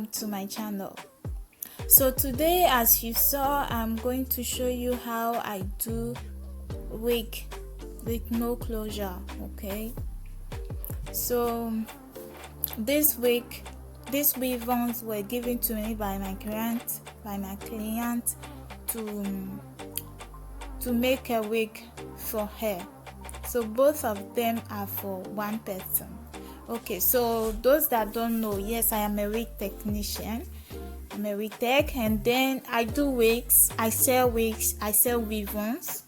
welcome to my channel. So today, as you saw, I'm going to show you how I do wig with no closure. Okay, so these weave-ons were given to me by my client to make a wig for her. So both of them are for one person. Okay, so those that don't know, yes, I am a wig technician. I'm a wig tech, and then I do wigs. I sell wigs. I sell weave-ons.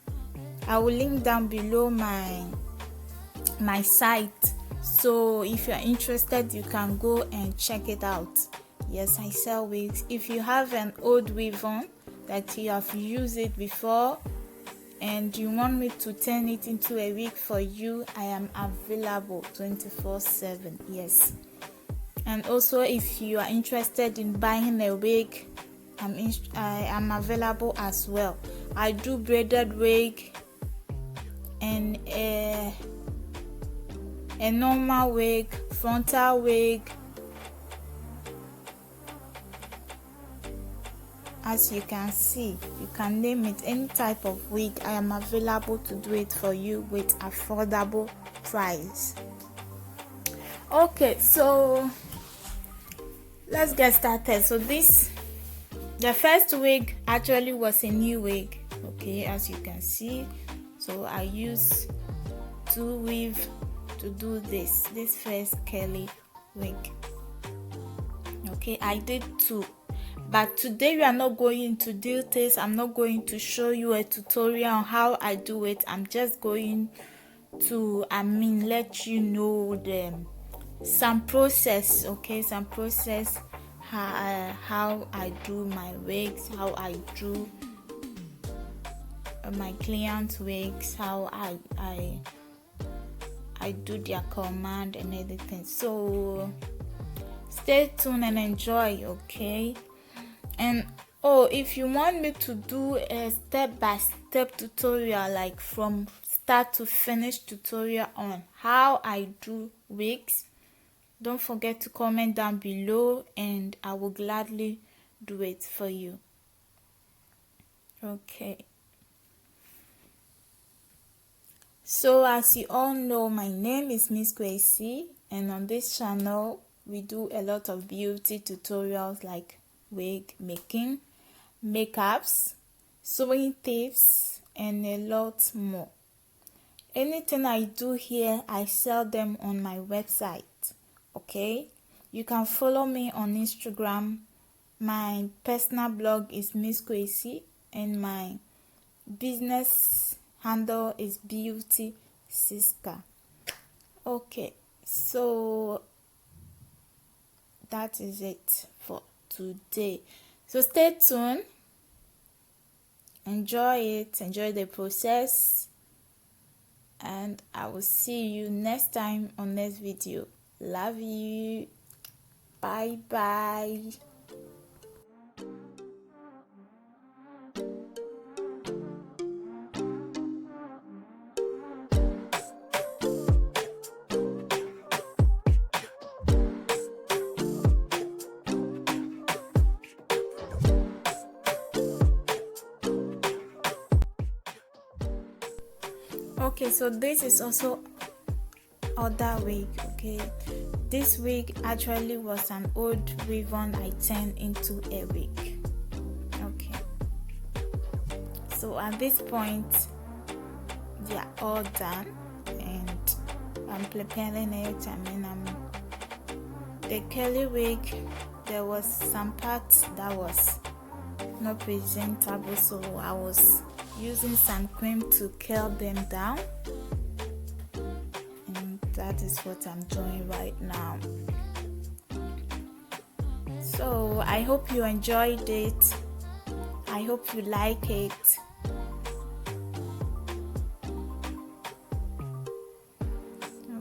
I will link down below my site. So if you're interested, you can go and check it out. Yes, I sell wigs. If you have an old weave-on that you have used it before and you want me to turn it into a wig for you, I am available 24/7. Yes. And also, if you are interested in buying a wig, I am available as well. I do braided wig and a normal wig, frontal wig. As you can see, you can name it, any type of wig. I am available to do it for you with affordable price. Okay, so let's get started. So the first wig actually was a new wig. Okay, as you can see, so I use 2 weave to do this first curly wig. Okay, I did 2. But today we are not going into details. I'm not going to show you a tutorial on how I do it. I'm just going to let you know some process. Okay, some process, how I do my wigs, how I do my client wigs, how I do their command and everything. So stay tuned and enjoy. Okay. And if you want me to do a step-by-step tutorial, like from start to finish tutorial on how I do wigs, don't forget to comment down below and I will gladly do it for you. Okay. So as you all know, my name is Mizz Quesi, and on this channel we do a lot of beauty tutorials like wig making, makeups, sewing tips, and a lot more. Anything I do here, I sell them on my website. Okay, you can follow me on Instagram. My personal blog is Mizz Quesi, and my business handle is Beauty Siska. Okay, so that is it for today. So stay tuned, enjoy it, enjoy the process, and I will see you next time on next video. Love you. Bye bye. Okay, so this is also other wig. Okay, this wig actually was an old weave-on I turned into a wig. Okay, so at this point they are all done and I'm preparing it. The curly wig, there was some parts that was not presentable, so I was using some cream to curl them down, and that is what I'm doing right now. So I hope you enjoyed it. I hope you like it.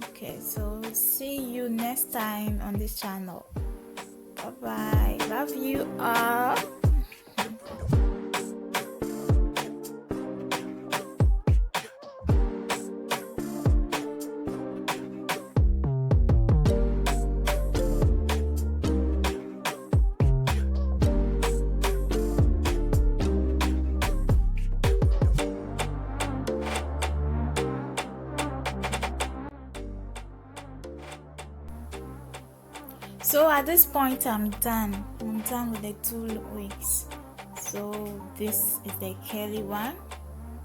Okay, so see you next time on this channel. Bye bye. Love you all. So at this point I'm done with the 2 wigs. So this is the curly one.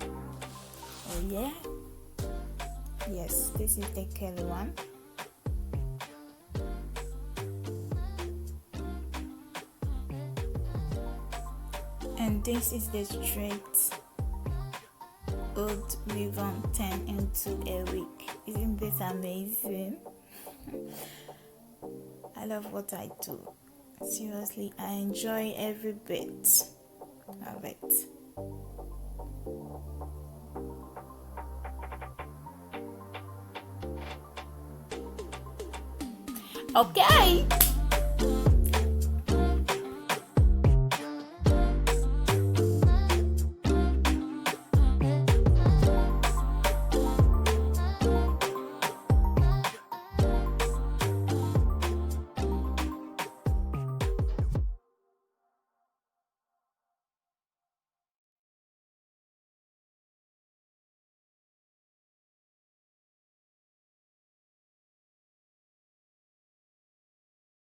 Oh yeah, yes, this is the curly one. And this is the straight old ribbon turned into a wig. Isn't this amazing? I love what I do. Seriously, I enjoy every bit of it. Okay.